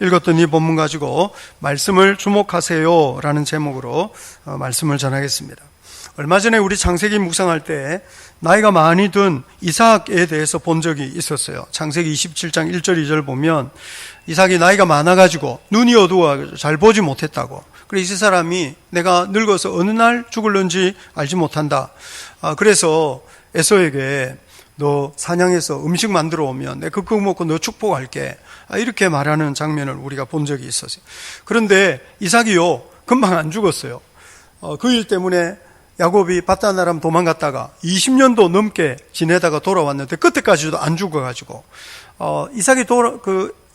읽었던 이 본문 가지고 말씀을 주목하세요 라는 제목으로 말씀을 전하겠습니다. 얼마 전에 우리 창세기 묵상할 때 나이가 많이 든 이삭에 대해서 본 적이 있었어요. 창세기 27장 1절 2절 보면 이삭이 나이가 많아가지고 눈이 어두워가지고 잘 보지 못했다고. 그래서 이 사람이 내가 늙어서 어느 날 죽을는지 알지 못한다. 그래서 에서에게 너 사냥해서 음식 만들어 오면 내가 그거 먹고 너 축복할게. 이렇게 말하는 장면을 우리가 본 적이 있었어요. 그런데 이삭이요 금방 안 죽었어요. 그 일 때문에 야곱이 밧단 아람 도망갔다가 20년도 넘게 지내다가 돌아왔는데 그때까지도 안 죽어가지고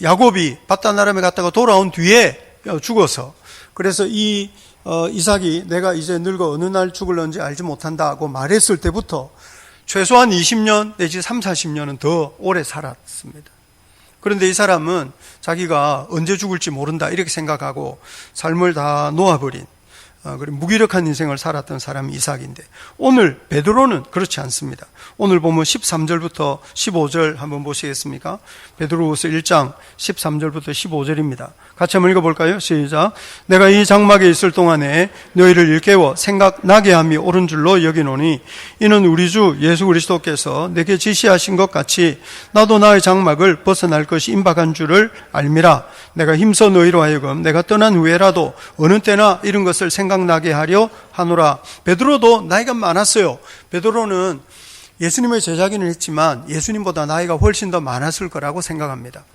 야곱이 밧단 아람에 갔다가 돌아온 뒤에 죽어서 그래서 이삭이 내가 이제 늙어 어느 날 죽을런지 알지 못한다고 말했을 때부터 최소한 20년 내지 3, 40년은 더 오래 살았습니다. 그런데 이 사람은 자기가 언제 죽을지 모른다 이렇게 생각하고 삶을 다 놓아버린 그리고 무기력한 인생을 살았던 사람이 이삭인데 오늘 베드로는 그렇지 않습니다. 오늘 보면 13절부터 15절 한번 보시겠습니까? 베드로후서 1장 13절부터 15절입니다. 같이 한번 읽어볼까요? 시작. 내가 이 장막에 있을 동안에 너희를 일깨워 생각나게 함이 옳은 줄로 여기노니 이는 우리 주 예수 그리스도께서 내게 지시하신 것 같이 나도 나의 장막을 벗어날 것이 임박한 줄을 알미라. 내가 힘써 너희로 하여금 내가 떠난 후에라도 어느 때나 이런 것을 생각나게 하려 하노라. 베드로도 나이가 많았어요. 베드로는 예수님의 제자기는 했지만 예수님보다 나이가 훨씬 더 많았을 거라고 생각합니다.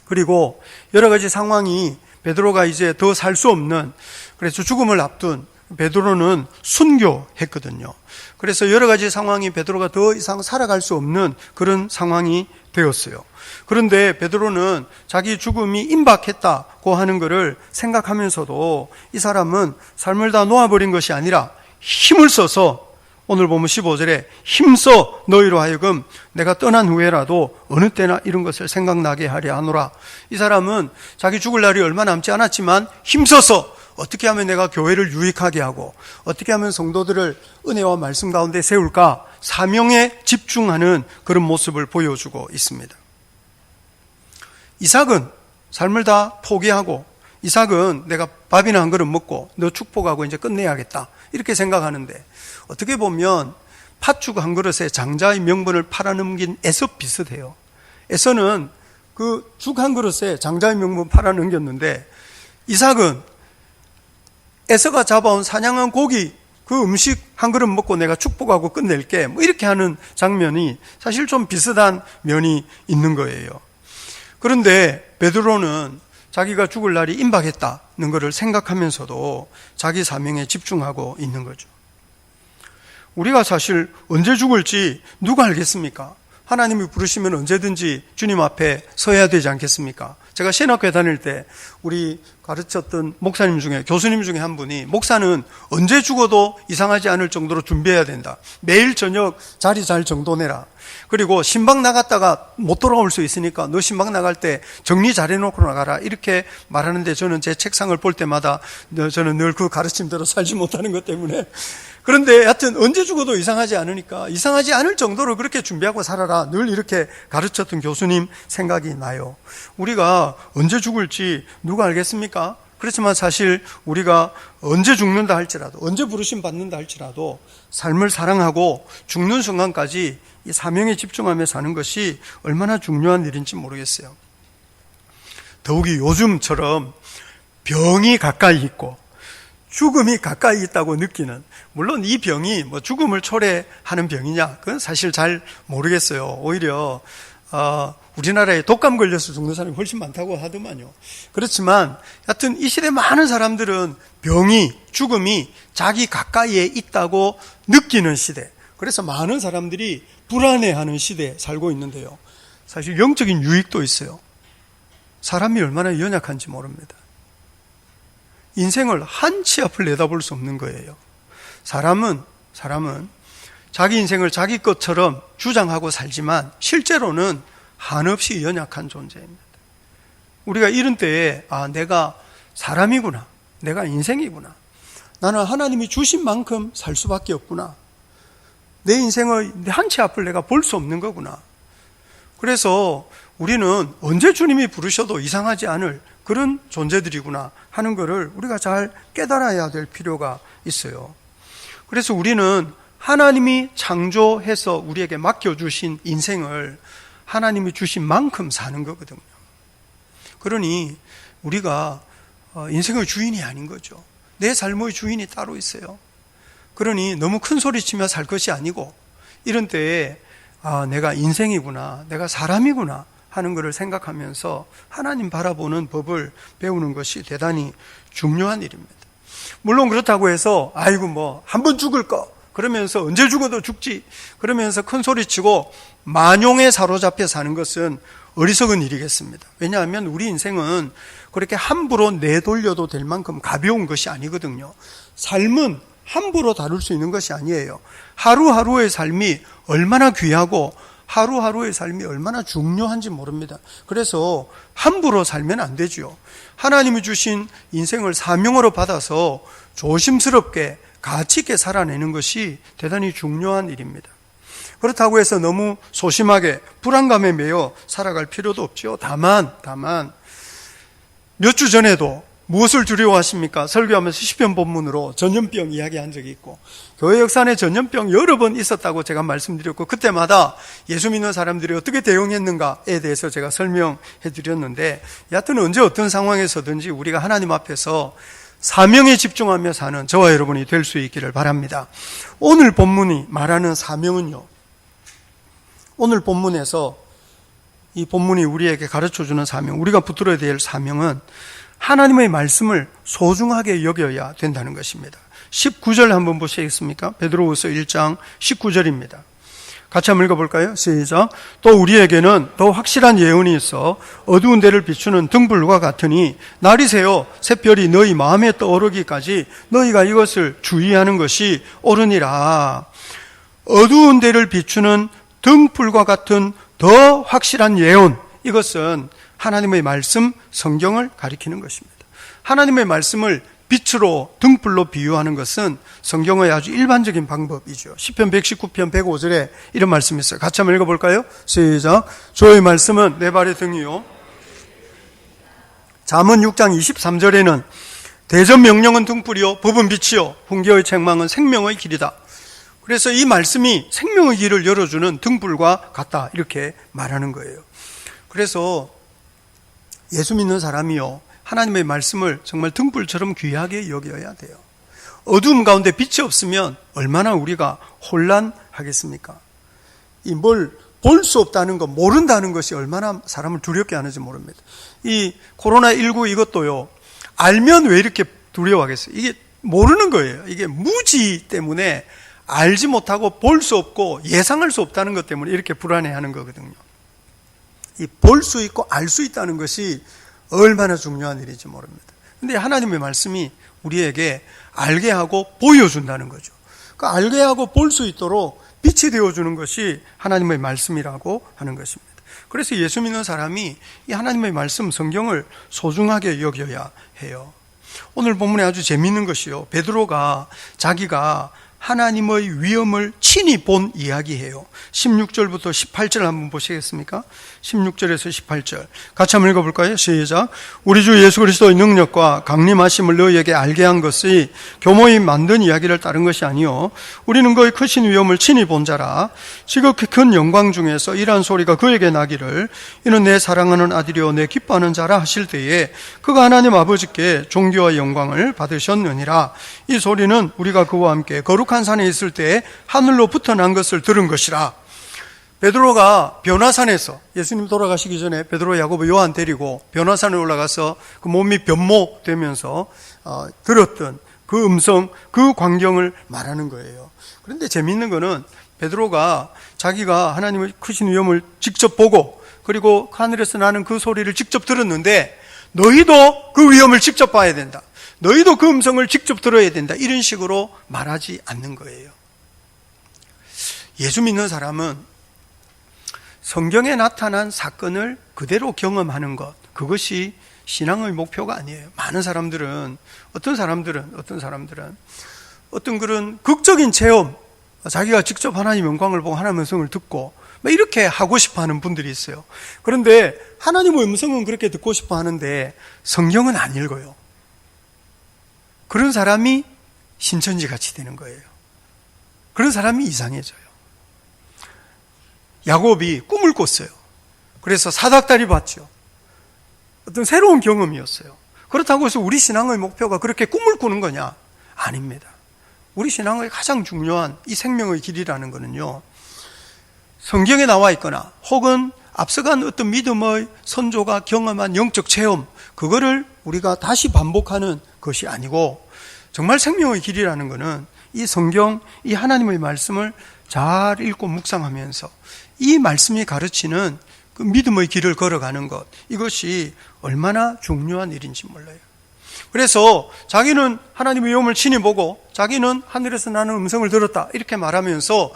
그리고 여러 가지 상황이 베드로가 이제 더 살 수 없는, 그래서 죽음을 앞둔 베드로는 순교했거든요. 그래서 여러 가지 상황이 베드로가 더 이상 살아갈 수 없는 그런 상황이 되었어요. 그런데 베드로는 자기 죽음이 임박했다고 하는 것을 생각하면서도 이 사람은 삶을 다 놓아버린 것이 아니라 힘을 써서 오늘 보면 15절에 힘써 너희로 하여금 내가 떠난 후에라도 어느 때나 이런 것을 생각나게 하려 하노라. 이 사람은 자기 죽을 날이 얼마 남지 않았지만 힘써서 어떻게 하면 내가 교회를 유익하게 하고 어떻게 하면 성도들을 은혜와 말씀 가운데 세울까 사명에 집중하는 그런 모습을 보여주고 있습니다. 이삭은 삶을 다 포기하고 이삭은 내가 밥이나 한 그릇 먹고 너 축복하고 이제 끝내야겠다 이렇게 생각하는데 어떻게 보면 팥죽 한 그릇에 장자의 명분을 팔아넘긴 에서 비슷해요. 에서는 그 죽 한 그릇에 장자의 명분 팔아넘겼는데 이삭은 에서가 잡아온 사냥한 고기 그 음식 한 그릇 먹고 내가 축복하고 끝낼게 뭐 이렇게 하는 장면이 사실 좀 비슷한 면이 있는 거예요. 그런데 베드로는 자기가 죽을 날이 임박했다는 것을 생각하면서도 자기 사명에 집중하고 있는 거죠. 우리가 사실 언제 죽을지 누가 알겠습니까? 하나님이 부르시면 언제든지 주님 앞에 서야 되지 않겠습니까? 제가 신학교에 다닐 때 우리 가르쳤던 목사님 중에 교수님 중에 한 분이 목사는 언제 죽어도 이상하지 않을 정도로 준비해야 된다. 매일 저녁 자리 잘 정돈해라. 그리고 신방 나갔다가 못 돌아올 수 있으니까 너 신방 나갈 때 정리 잘 해놓고 나가라 이렇게 말하는데 저는 제 책상을 볼 때마다 저는 늘 그 가르침대로 살지 못하는 것 때문에 그런데 하여튼 언제 죽어도 이상하지 않으니까 이상하지 않을 정도로 그렇게 준비하고 살아라 늘 이렇게 가르쳤던 교수님 생각이 나요. 우리가 언제 죽을지 누가 알겠습니까? 그렇지만 사실 우리가 언제 죽는다 할지라도 언제 부르심 받는다 할지라도 삶을 사랑하고 죽는 순간까지 이 사명에 집중하며 사는 것이 얼마나 중요한 일인지 모르겠어요. 더욱이 요즘처럼 병이 가까이 있고 죽음이 가까이 있다고 느끼는, 물론 이 병이 뭐 죽음을 초래하는 병이냐 그건 사실 잘 모르겠어요. 오히려 우리나라에 독감 걸려서 죽는 사람이 훨씬 많다고 하더만요. 그렇지만 하여튼 이 시대 많은 사람들은 병이, 죽음이 자기 가까이에 있다고 느끼는 시대, 그래서 많은 사람들이 불안해하는 시대에 살고 있는데요. 사실 영적인 유익도 있어요. 사람이 얼마나 연약한지 모릅니다. 인생을 한치 앞을 내다볼 수 없는 거예요. 사람은 자기 인생을 자기 것처럼 주장하고 살지만 실제로는 한없이 연약한 존재입니다. 우리가 이런 때에 내가 사람이구나, 내가 인생이구나, 나는 하나님이 주신 만큼 살 수밖에 없구나, 내 인생의 한치 앞을 내가 볼 수 없는 거구나. 그래서 우리는 언제 주님이 부르셔도 이상하지 않을 그런 존재들이구나 하는 것을 우리가 잘 깨달아야 될 필요가 있어요. 그래서 우리는 하나님이 창조해서 우리에게 맡겨주신 인생을 하나님이 주신 만큼 사는 거거든요. 그러니 우리가 인생의 주인이 아닌 거죠. 내 삶의 주인이 따로 있어요. 그러니 너무 큰 소리치며 살 것이 아니고 이런 때에 내가 인생이구나, 내가 사람이구나 하는 것을 생각하면서 하나님 바라보는 법을 배우는 것이 대단히 중요한 일입니다. 물론 그렇다고 해서 한 번 죽을 거 그러면서 언제 죽어도 죽지 그러면서 큰 소리치고 만용에 사로잡혀 사는 것은 어리석은 일이겠습니다. 왜냐하면 우리 인생은 그렇게 함부로 내돌려도 될 만큼 가벼운 것이 아니거든요. 삶은 함부로 다룰 수 있는 것이 아니에요. 하루하루의 삶이 얼마나 귀하고 하루하루의 삶이 얼마나 중요한지 모릅니다. 그래서 함부로 살면 안 되죠. 하나님이 주신 인생을 사명으로 받아서 조심스럽게 가치 있게 살아내는 것이 대단히 중요한 일입니다. 그렇다고 해서 너무 소심하게 불안감에 매여 살아갈 필요도 없죠. 다만 몇 주 전에도 무엇을 두려워하십니까? 설교하면서 시편 본문으로 전염병 이야기한 적이 있고 교회 역사에 전염병 여러 번 있었다고 제가 말씀드렸고 그때마다 예수 믿는 사람들이 어떻게 대응했는가에 대해서 제가 설명해 드렸는데 여하튼 언제 어떤 상황에서든지 우리가 하나님 앞에서 사명에 집중하며 사는 저와 여러분이 될 수 있기를 바랍니다. 오늘 본문이 말하는 사명은요, 오늘 본문에서 이 본문이 우리에게 가르쳐주는 사명, 우리가 붙들어야 될 사명은 하나님의 말씀을 소중하게 여겨야 된다는 것입니다. 19절 한번 보시겠습니까? 베드로후서 1장 19절입니다. 같이 한번 읽어볼까요? 시작. 또 우리에게는 더 확실한 예언이 있어 어두운 데를 비추는 등불과 같으니 날이 새어 새별이 너희 마음에 떠오르기까지 너희가 이것을 주의하는 것이 옳으니라. 어두운 데를 비추는 등불과 같은 더 확실한 예언, 이것은 하나님의 말씀, 성경을 가리키는 것입니다. 하나님의 말씀을 빛으로 등불로 비유하는 것은 성경의 아주 일반적인 방법이죠. 시편 119편 105절에 이런 말씀이 있어요. 같이 한번 읽어볼까요? 시작. 주의 말씀은 내 발의 등이요. 잠언 6장 23절에는 대전 명령은 등불이요 법은 빛이요 훈계의 책망은 생명의 길이다. 그래서 이 말씀이 생명의 길을 열어주는 등불과 같다 이렇게 말하는 거예요. 그래서 예수 믿는 사람이요 하나님의 말씀을 정말 등불처럼 귀하게 여겨야 돼요. 어두움 가운데 빛이 없으면 얼마나 우리가 혼란하겠습니까? 이 뭘 볼 수 없다는 것, 모른다는 것이 얼마나 사람을 두렵게 하는지 모릅니다. 이 코로나19 이것도요, 알면 왜 이렇게 두려워하겠어요? 이게 모르는 거예요. 이게 무지 때문에 알지 못하고 볼 수 없고 예상할 수 없다는 것 때문에 이렇게 불안해하는 거거든요. 이 볼 수 있고 알 수 있다는 것이 얼마나 중요한 일인지 모릅니다. 근데 하나님의 말씀이 우리에게 알게 하고 보여준다는 거죠. 그 알게 하고 볼 수 있도록 빛이 되어주는 것이 하나님의 말씀이라고 하는 것입니다. 그래서 예수 믿는 사람이 이 하나님의 말씀, 성경을 소중하게 여겨야 해요. 오늘 본문에 아주 재미있는 것이요, 베드로가 자기가 하나님의 위엄을 친히 본 이야기예요. 16절부터 18절 한번 보시겠습니까? 16절에서 18절 같이 한번 읽어볼까요? 시작. 우리 주 예수 그리스도의 능력과 강림하심을 너희에게 알게 한 것이 교모이 만든 이야기를 따른 것이 아니요 우리는 그의 크신 위엄을 친히 본 자라. 지극히 큰 영광 중에서 이러한 소리가 그에게 나기를 이는 내 사랑하는 아들이요 내 기뻐하는 자라 하실 때에 그가 하나님 아버지께 존귀와 영광을 받으셨느니라. 이 소리는 우리가 그와 함께 거룩한 산에 있을 때 하늘로부터 난 것을 들은 것이라. 베드로가 변화산에서 예수님 돌아가시기 전에 베드로, 야고보, 요한 데리고 변화산에 올라가서 그 몸이 변모되면서 들었던 그 음성, 그 광경을 말하는 거예요. 그런데 재미있는 거는 베드로가 자기가 하나님의 크신 위엄을 직접 보고 그리고 하늘에서 나는 그 소리를 직접 들었는데 너희도 그 위엄을 직접 봐야 된다. 너희도 그 음성을 직접 들어야 된다. 이런 식으로 말하지 않는 거예요. 예수 믿는 사람은 성경에 나타난 사건을 그대로 경험하는 것, 그것이 신앙의 목표가 아니에요. 많은 사람들은 어떤 그런 극적인 체험, 자기가 직접 하나님의 영광을 보고 하나님의 음성을 듣고 이렇게 하고 싶어 하는 분들이 있어요. 그런데 하나님의 음성은 그렇게 듣고 싶어 하는데 성경은 안 읽어요. 그런 사람이 신천지 같이 되는 거예요. 그런 사람이 이상해져요. 야곱이 꿈을 꿨어요. 그래서 사닥다리 봤죠. 어떤 새로운 경험이었어요. 그렇다고 해서 우리 신앙의 목표가 그렇게 꿈을 꾸는 거냐? 아닙니다. 우리 신앙의 가장 중요한 이 생명의 길이라는 것은요, 성경에 나와 있거나 혹은 앞서간 어떤 믿음의 선조가 경험한 영적 체험, 그거를 우리가 다시 반복하는 것이 아니고, 정말 생명의 길이라는 것은 이 성경, 이 하나님의 말씀을 잘 읽고 묵상하면서 이 말씀이 가르치는 그 믿음의 길을 걸어가는 것, 이것이 얼마나 중요한 일인지 몰라요. 그래서 자기는 하나님의 영을 친히 보고 자기는 하늘에서 나는 음성을 들었다 이렇게 말하면서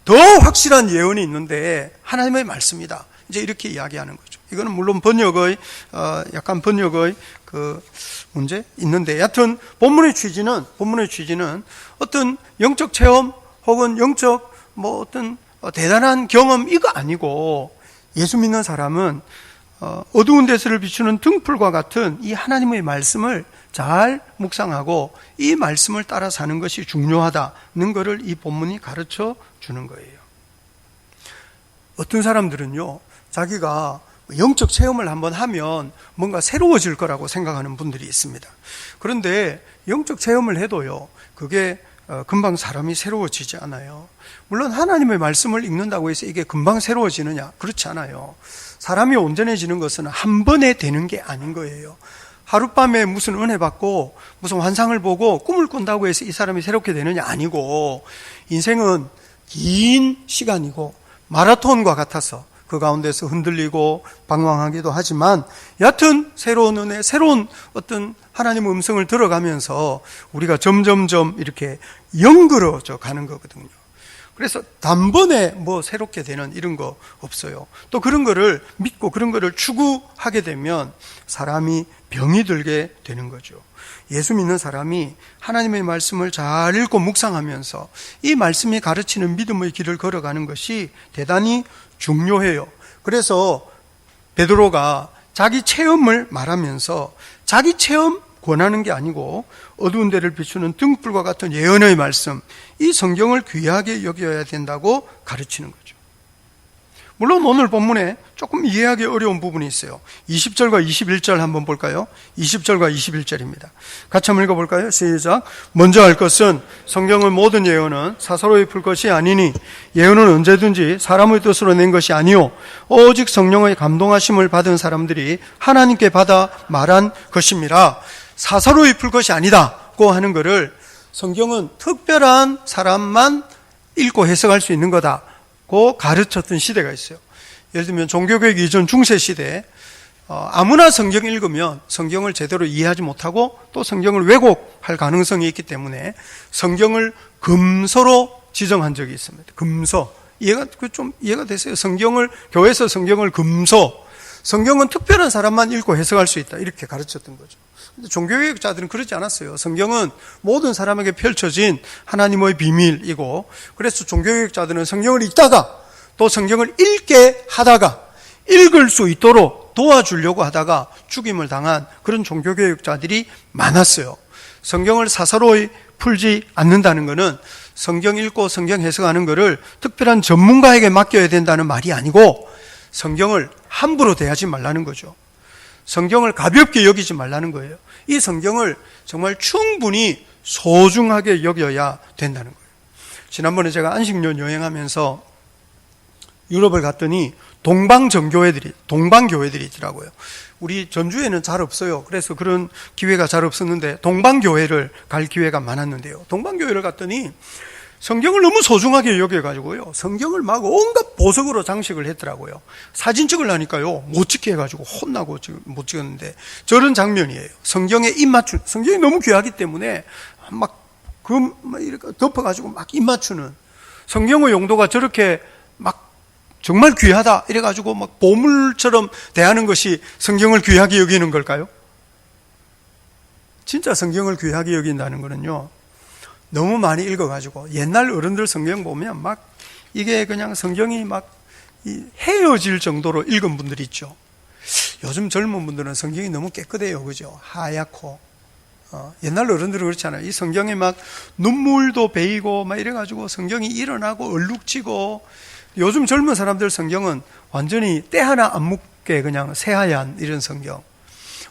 더 확실한 예언이 있는데 하나님의 말씀이다, 이제 이렇게 이야기하는 거죠. 이거는 물론 번역의 약간 번역의 그 문제 있는데, 여하튼 본문의 취지는 어떤 영적 체험 혹은 영적 어떤 대단한 경험 이거 아니고, 예수 믿는 사람은 어두운 데서를 비추는 등불과 같은 이 하나님의 말씀을 잘 묵상하고 이 말씀을 따라 사는 것이 중요하다는 것을 이 본문이 가르쳐 주는 거예요. 어떤 사람들은요, 자기가 영적 체험을 한번 하면 뭔가 새로워질 거라고 생각하는 분들이 있습니다. 그런데 영적 체험을 해도요, 그게 금방 사람이 새로워지지 않아요. 물론 하나님의 말씀을 읽는다고 해서 이게 금방 새로워지느냐? 그렇지 않아요. 사람이 온전해지는 것은 한 번에 되는 게 아닌 거예요. 하룻밤에 무슨 은혜 받고 무슨 환상을 보고 꿈을 꾼다고 해서 이 사람이 새롭게 되느냐? 아니고, 인생은 긴 시간이고 마라톤과 같아서 그 가운데서 흔들리고 방황하기도 하지만, 여하튼 새로운 은혜, 새로운 어떤 하나님의 음성을 들어가면서 우리가 점점점 이렇게 영그러져 가는 거거든요. 그래서 단번에 새롭게 되는 이런 거 없어요. 또 그런 거를 믿고 그런 거를 추구하게 되면 사람이 병이 들게 되는 거죠. 예수 믿는 사람이 하나님의 말씀을 잘 읽고 묵상하면서 이 말씀이 가르치는 믿음의 길을 걸어가는 것이 대단히 중요해요. 그래서 베드로가 자기 체험을 말하면서 자기 체험 권하는 게 아니고 어두운 데를 비추는 등불과 같은 예언의 말씀, 이 성경을 귀하게 여겨야 된다고 가르치는 거죠. 물론 오늘 본문에 조금 이해하기 어려운 부분이 있어요. 20절과 21절 한번 볼까요? 20절과 21절입니다. 같이 한번 읽어볼까요? 시작. 먼저 알 것은 성경의 모든 예언은 사사로이 풀 것이 아니니 예언은 언제든지 사람의 뜻으로 낸 것이 아니요 오직 성령의 감동하심을 받은 사람들이 하나님께 받아 말한 것입니다. 사사로이 풀 것이 아니다고 하는 것을 성경은 특별한 사람만 읽고 해석할 수 있는 거다고 가르쳤던 시대가 있어요. 예를 들면 종교개혁 이전 중세시대에 아무나 성경 읽으면 성경을 제대로 이해하지 못하고 또 성경을 왜곡할 가능성이 있기 때문에 성경을 금서로 지정한 적이 있습니다. 금서. 좀 이해가 되세요? 교회에서 성경을 금서. 성경은 특별한 사람만 읽고 해석할 수 있다, 이렇게 가르쳤던 거죠. 근데 종교개혁자들은 그러지 않았어요. 성경은 모든 사람에게 펼쳐진 하나님의 비밀이고, 그래서 종교개혁자들은 성경을 읽다가 또 성경을 읽게 하다가 읽을 수 있도록 도와주려고 하다가 죽임을 당한 그런 종교개혁자들이 많았어요. 성경을 사사로이 풀지 않는다는 것은 성경 읽고 성경 해석하는 것을 특별한 전문가에게 맡겨야 된다는 말이 아니고, 성경을 함부로 대하지 말라는 거죠. 성경을 가볍게 여기지 말라는 거예요. 이 성경을 정말 충분히 소중하게 여겨야 된다는 거예요. 지난번에 제가 안식년 여행하면서 유럽을 갔더니 동방교회들이 있더라고요. 우리 전주에는 잘 없어요. 그래서 그런 기회가 잘 없었는데 동방교회를 갈 기회가 많았는데요. 동방교회를 갔더니 성경을 너무 소중하게 여겨가지고요, 성경을 막 온갖 보석으로 장식을 했더라고요. 사진 찍으려니까요, 못 찍게 해가지고 혼나고 못 찍었는데, 저런 장면이에요. 성경에 입 맞추는, 성경이 너무 귀하기 때문에 이렇게 덮어가지고 막 입 맞추는, 성경의 용도가 저렇게 막 정말 귀하다 이래가지고 막 보물처럼 대하는 것이 성경을 귀하게 여기는 걸까요? 진짜 성경을 귀하게 여긴다는 거는요, 너무 많이 읽어가지고, 옛날 어른들 성경 보면 막 이게 그냥 성경이 막 헤어질 정도로 읽은 분들이 있죠. 요즘 젊은 분들은 성경이 너무 깨끗해요. 그죠? 하얗고. 옛날 어른들은 그렇잖아요. 이 성경에 막 눈물도 베이고 막 이래가지고 성경이 일어나고 얼룩지고, 요즘 젊은 사람들 성경은 완전히 때 하나 안 묻게 그냥 새하얀 이런 성경.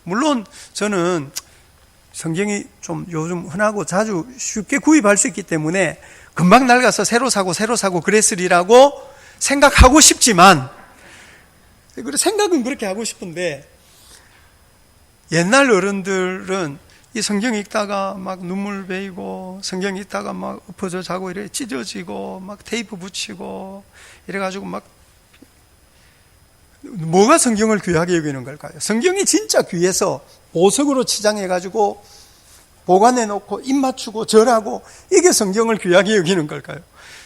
물론 저는 성경이 좀 요즘 흔하고 자주 쉽게 구입할 수 있기 때문에 금방 낡아서 새로 사고 그랬으리라고 생각하고 싶지만, 생각은 그렇게 하고 싶은데, 옛날 어른들은 이 성경 읽다가 막 눈물 베이고, 성경 읽다가 막 엎어져 자고 이래 찢어지고, 막 테이프 붙이고, 이래가지고 막, 뭐가 성경을 귀하게 여기는 걸까요? 성경이 진짜 귀해서 보석으로 치장해가지고, 보관해놓고, 입 맞추고, 절하고, 이게 성경을 귀하게 여기는 걸까요?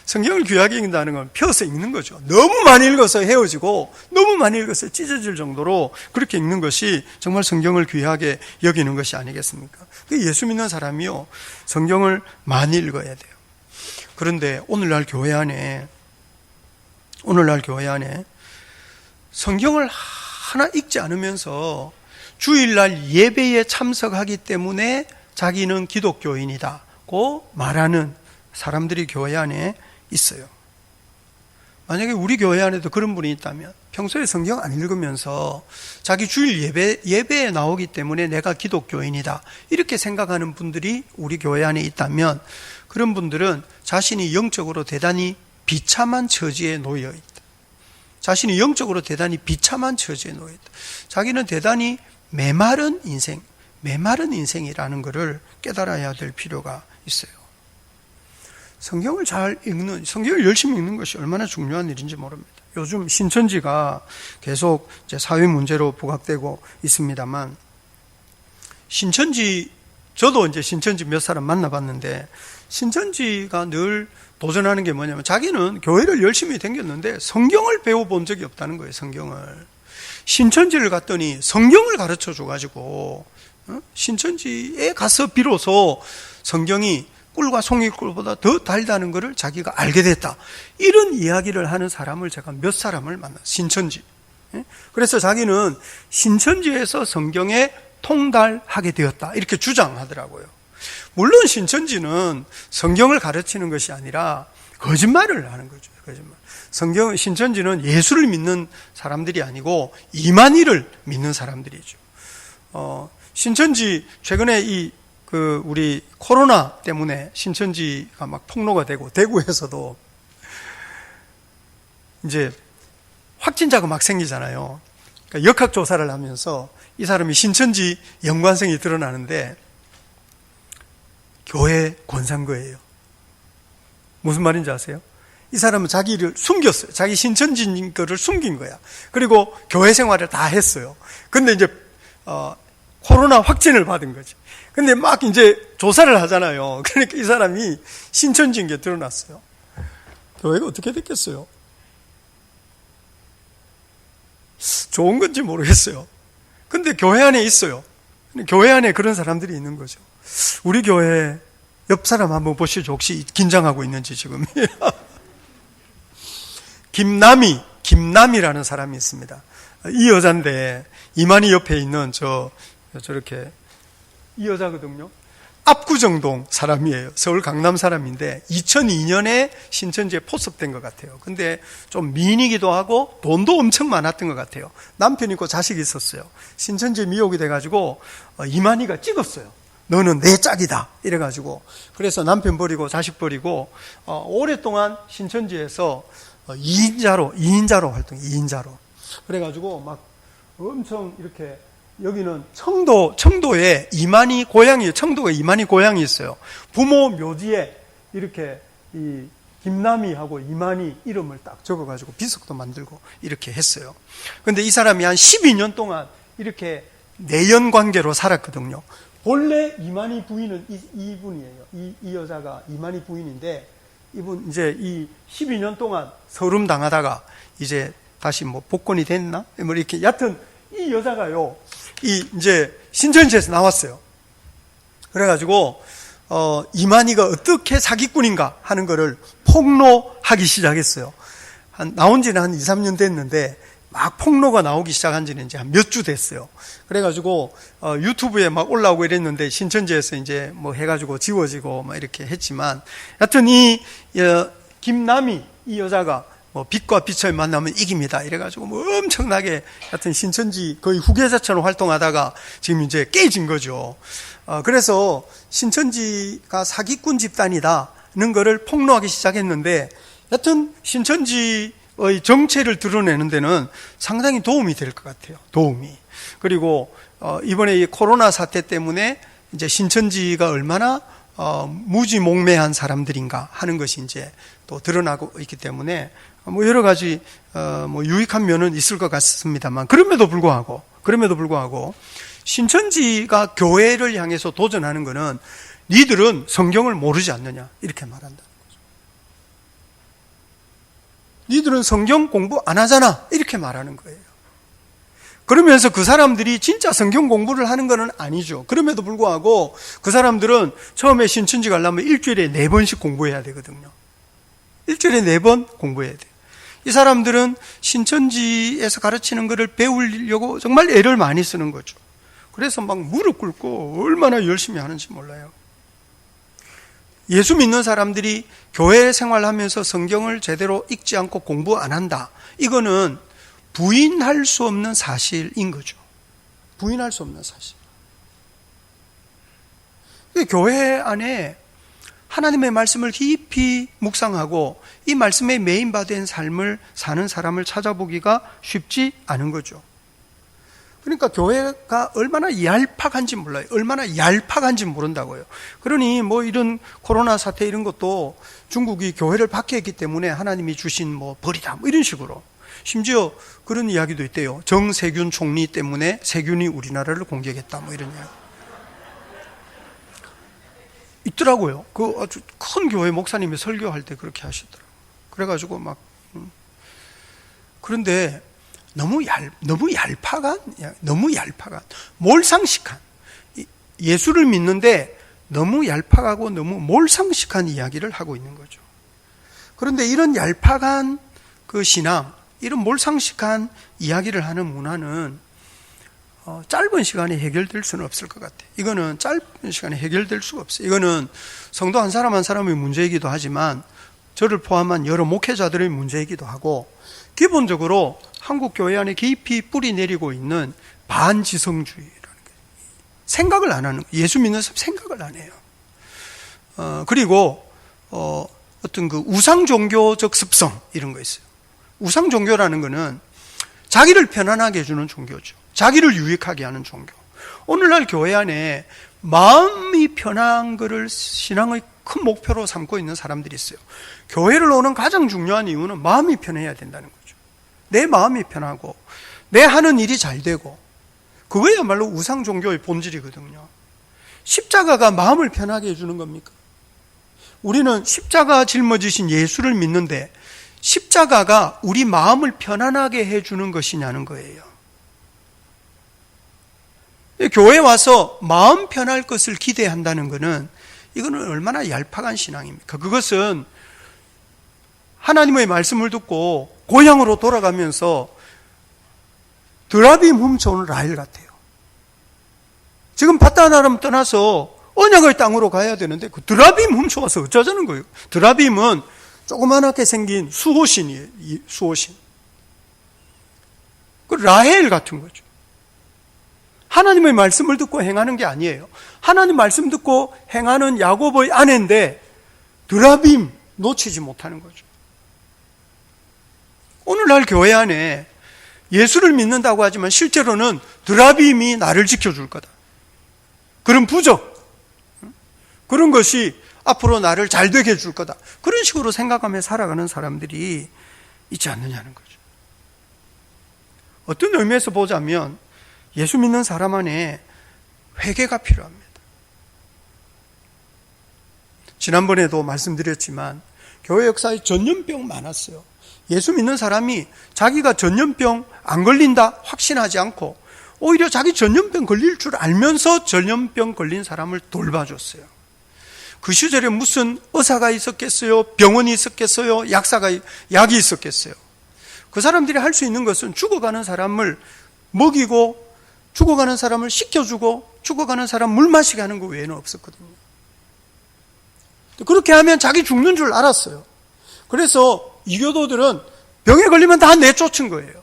성경을 귀하게 읽는다는 건 펴서 읽는 거죠. 너무 많이 읽어서 헤어지고 너무 많이 읽어서 찢어질 정도로 그렇게 읽는 것이 정말 성경을 귀하게 여기는 것이 아니겠습니까? 예수 믿는 사람이요, 성경을 많이 읽어야 돼요. 그런데 오늘날 교회 안에 성경을 하나 읽지 않으면서 주일날 예배에 참석하기 때문에 자기는 기독교인이다고 말하는 사람들이 교회 안에 있어요. 만약에 우리 교회 안에도 그런 분이 있다면, 평소에 성경 안 읽으면서 자기 주일 예배에 나오기 때문에 내가 기독교인이다 이렇게 생각하는 분들이 우리 교회 안에 있다면, 그런 분들은 자신이 영적으로 대단히 비참한 처지에 놓여 있다. 자신이 영적으로 대단히 비참한 처지에 놓여 있다. 자기는 대단히 메마른 인생이라는 것을 깨달아야 될 필요가 있어요. 성경을 성경을 열심히 읽는 것이 얼마나 중요한 일인지 모릅니다. 요즘 신천지가 계속 이제 사회 문제로 부각되고 있습니다만, 저도 이제 신천지 몇 사람 만나봤는데, 신천지가 늘 도전하는 게 뭐냐면, 자기는 교회를 열심히 다녔는데 성경을 배워본 적이 없다는 거예요. 성경을. 신천지를 갔더니 성경을 가르쳐 줘가지고, 신천지에 가서 비로소 성경이 꿀과 송이꿀보다 더 달다는 것을 자기가 알게 됐다. 이런 이야기를 하는 사람을 제가 몇 사람을 만났어요. 신천지. 그래서 자기는 신천지에서 성경에 통달하게 되었다 이렇게 주장하더라고요. 물론 신천지는 성경을 가르치는 것이 아니라 거짓말을 하는 거죠. 거짓말. 신천지는 예수를 믿는 사람들이 아니고 이만희를 믿는 사람들이죠. 신천지 최근에 우리 코로나 때문에 신천지가 막 폭로가 되고, 대구에서도 이제 확진자가 막 생기잖아요. 그러니까 역학조사를 하면서 이 사람이 신천지 연관성이 드러나는데 교회 권사인 거예요. 무슨 말인지 아세요? 이 사람은 자기를 숨겼어요. 자기 신천지인 거를 숨긴 거야. 그리고 교회 생활을 다 했어요. 근데 이제 코로나 확진을 받은 거지. 근데 막 이제 조사를 하잖아요. 그러니까 이 사람이 신천지인 게 드러났어요. 교회가 어떻게 됐겠어요? 좋은 건지 모르겠어요. 근데 교회 안에 있어요. 교회 안에 그런 사람들이 있는 거죠. 우리 교회 옆 사람 한번 보시죠. 혹시 긴장하고 있는지 지금. 김남이라는 사람이 있습니다. 이 여잔데, 이만희 옆에 있는 저렇게 이 여자거든요. 압구정동 사람이에요. 서울 강남 사람인데 2002년에 신천지에 포섭된 것 같아요. 근데 좀 미인이기도 하고 돈도 엄청 많았던 것 같아요. 남편 있고 자식이 있었어요. 신천지에 미혹이 돼가지고 이만희가 찍었어요. 너는 내 짝이다 이래가지고. 그래서 남편 버리고 자식 버리고 오랫동안 신천지에서 2인자로 활동해. 2인자로. 그래가지고 막 엄청 이렇게, 여기는 청도에 이만희 고향이에요. 청도가 이만희 고향이 있어요. 부모 묘지에 이렇게 이 김남희하고 이만희 이름을 딱 적어가지고 비석도 만들고 이렇게 했어요. 근데 이 사람이 한 12년 동안 이렇게 내연 관계로 살았거든요. 본래 이만희 부인은 이분이에요. 이 여자가 이만희 부인인데, 이분 이제 이 12년 동안 서름 당하다가 이제 다시 뭐 복권이 됐나? 뭐 이렇게, 여하튼 이 여자가요, 이제 신천지에서 나왔어요. 그래가지고 이만희가 어떻게 사기꾼인가 하는 거를 폭로하기 시작했어요. 나온 지는 한 2, 3년 됐는데 막 폭로가 나오기 시작한 지는 이제 한 몇 주 됐어요. 그래가지고 유튜브에 막 올라오고 이랬는데 신천지에서 이제 뭐 해가지고 지워지고 막 이렇게 했지만, 여하튼 이 김남희 이 여자가 뭐 빛과 빛을 만나면 이깁니다 이래가지고 뭐 엄청나게 하여튼 신천지 거의 후계자처럼 활동하다가 지금 이제 깨진 거죠. 그래서 신천지가 사기꾼 집단이다는 거를 폭로하기 시작했는데, 여하튼 신천지의 정체를 드러내는 데는 상당히 도움이 될 것 같아요. 도움이. 그리고 이번에 이 코로나 사태 때문에 이제 신천지가 얼마나 무지몽매한 사람들인가 하는 것이 이제 또 드러나고 있기 때문에 뭐 여러 가지 뭐 유익한 면은 있을 것 같습니다만, 그럼에도 불구하고 신천지가 교회를 향해서 도전하는 것은 니들은 성경을 모르지 않느냐 이렇게 말한다는 거죠. 니들은 성경 공부 안 하잖아 이렇게 말하는 거예요. 그러면서 그 사람들이 진짜 성경 공부를 하는 건 아니죠. 그럼에도 불구하고 그 사람들은 처음에 신천지 가려면 일주일에 4번씩 공부해야 되거든요. 일주일에 4번 공부해야 돼요. 이 사람들은 신천지에서 가르치는 것을 배우려고 정말 애를 많이 쓰는 거죠. 그래서 막 무릎 꿇고 얼마나 열심히 하는지 몰라요. 예수 믿는 사람들이 교회 생활하면서 성경을 제대로 읽지 않고 공부 안 한다, 이거는 부인할 수 없는 사실인 거죠. 부인할 수 없는 사실. 교회 안에 하나님의 말씀을 깊이 묵상하고 이 말씀에 메인바된 삶을 사는 사람을 찾아보기가 쉽지 않은 거죠. 그러니까 교회가 얼마나 얄팍한지 몰라요. 얼마나 얄팍한지 모른다고요. 그러니 뭐 이런 코로나 사태 이런 것도 중국이 교회를 박해했기 때문에 하나님이 주신 뭐 벌이다 뭐 이런 식으로, 심지어 그런 이야기도 있대요. 정세균 총리 때문에 세균이 우리나라를 공격했다 뭐 이런 이야기 있더라고요. 그 아주 큰 교회 목사님이 설교할 때 그렇게 하시더라고요. 그래가지고 막 그런데 너무 얄팍한 몰상식한, 예수를 믿는데 너무 얄팍하고 너무 몰상식한 이야기를 하고 있는 거죠. 그런데 이런 얄팍한 그 신앙, 이런 몰상식한 이야기를 하는 문화는 짧은 시간에 해결될 수는 없을 것 같아요. 이거는 짧은 시간에 해결될 수가 없어요. 이거는 성도 한 사람 한 사람의 문제이기도 하지만 저를 포함한 여러 목회자들의 문제이기도 하고, 기본적으로 한국 교회 안에 깊이 뿌리 내리고 있는 반지성주의라는 거예요. 생각을 안 하는 거예요. 예수 믿는 사람 생각을 안 해요. 그리고 어떤 그 우상 종교적 습성 이런 거 있어요. 우상 종교라는 거는 자기를 편안하게 해주는 종교죠. 자기를 유익하게 하는 종교. 오늘날 교회 안에 마음이 편한 것을 신앙의 큰 목표로 삼고 있는 사람들이 있어요. 교회를 오는 가장 중요한 이유는 마음이 편해야 된다는 거죠. 내 마음이 편하고 내 하는 일이 잘 되고, 그거야말로 우상 종교의 본질이거든요. 십자가가 마음을 편하게 해주는 겁니까? 우리는 십자가 짊어지신 예수를 믿는데 십자가가 우리 마음을 편안하게 해주는 것이냐는 거예요. 교회에 와서 마음 편할 것을 기대한다는 것은, 이거는 얼마나 얄팍한 신앙입니까? 그것은 하나님의 말씀을 듣고 고향으로 돌아가면서 드라빔 훔쳐오는 라헬 같아요. 지금 바다나람 떠나서 언약의 땅으로 가야 되는데 그 드라빔 훔쳐와서 어쩌자는 거예요. 드라빔은 조그만하게 생긴 수호신이에요. 수호신. 그 라헬 같은 거죠. 하나님의 말씀을 듣고 행하는 게 아니에요. 하나님 말씀 듣고 행하는 야곱의 아내인데 드라빔 놓치지 못하는 거죠. 오늘날 교회 안에 예수를 믿는다고 하지만 실제로는 드라빔이 나를 지켜줄 거다, 그런 부적, 그런 것이 앞으로 나를 잘 되게 해줄 거다, 그런 식으로 생각하며 살아가는 사람들이 있지 않느냐는 거죠. 어떤 의미에서 보자면 예수 믿는 사람 안에 회개가 필요합니다. 지난번에도 말씀드렸지만 교회 역사에 전염병 많았어요. 예수 믿는 사람이 자기가 전염병 안 걸린다 확신하지 않고 오히려 자기 전염병 걸릴 줄 알면서 전염병 걸린 사람을 돌봐줬어요. 그 시절에 무슨 의사가 있었겠어요? 병원이 있었겠어요? 약이 있었겠어요? 그 사람들이 할 수 있는 것은 죽어가는 사람을 먹이고, 죽어가는 사람을 씻겨주고, 죽어가는 사람 물 마시게 하는 거 외에는 없었거든요. 그렇게 하면 자기 죽는 줄 알았어요. 그래서 이교도들은 병에 걸리면 다 내쫓은 거예요.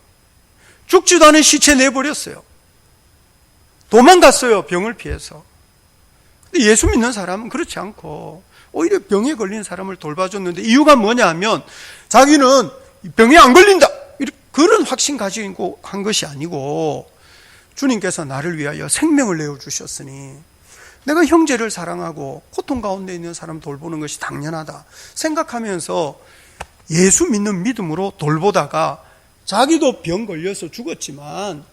죽지도 않은 시체 내버렸어요. 도망갔어요, 병을 피해서. 근데 예수 믿는 사람은 그렇지 않고 오히려 병에 걸린 사람을 돌봐줬는데, 이유가 뭐냐 하면 자기는 병에 안 걸린다, 그런 확신 가지고 한 것이 아니고, 주님께서 나를 위하여 생명을 내어주셨으니 내가 형제를 사랑하고 고통 가운데 있는 사람 돌보는 것이 당연하다 생각하면서 예수 믿는 믿음으로 돌보다가, 자기도 병 걸려서 죽었지만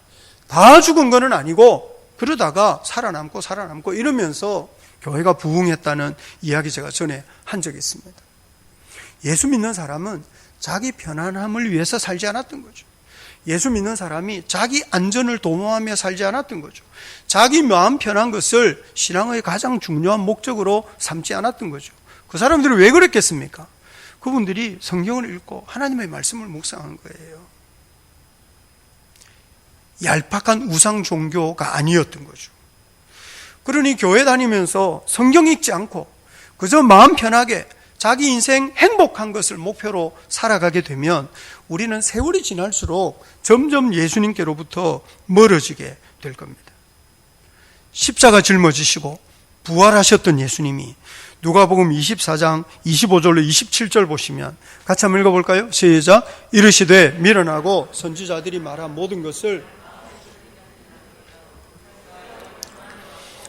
다 죽은 건 아니고 그러다가 살아남고 이러면서 교회가 부흥했다는 이야기 제가 전에 한 적이 있습니다. 예수 믿는 사람은 자기 편안함을 위해서 살지 않았던 거죠. 예수 믿는 사람이 자기 안전을 도모하며 살지 않았던 거죠. 자기 마음 편한 것을 신앙의 가장 중요한 목적으로 삼지 않았던 거죠. 그 사람들이 왜 그랬겠습니까? 그분들이 성경을 읽고 하나님의 말씀을 묵상한 거예요. 얄팍한 우상 종교가 아니었던 거죠. 그러니 교회 다니면서 성경 읽지 않고 그저 마음 편하게 자기 인생 행복한 것을 목표로 살아가게 되면 우리는 세월이 지날수록 점점 예수님께로부터 멀어지게 될 겁니다. 십자가 짊어지시고 부활하셨던 예수님이 누가복음 24장 25절로 27절 보시면 같이 한번 읽어볼까요? 시작. 이르시되 밀어나고 선지자들이 말한 모든 것을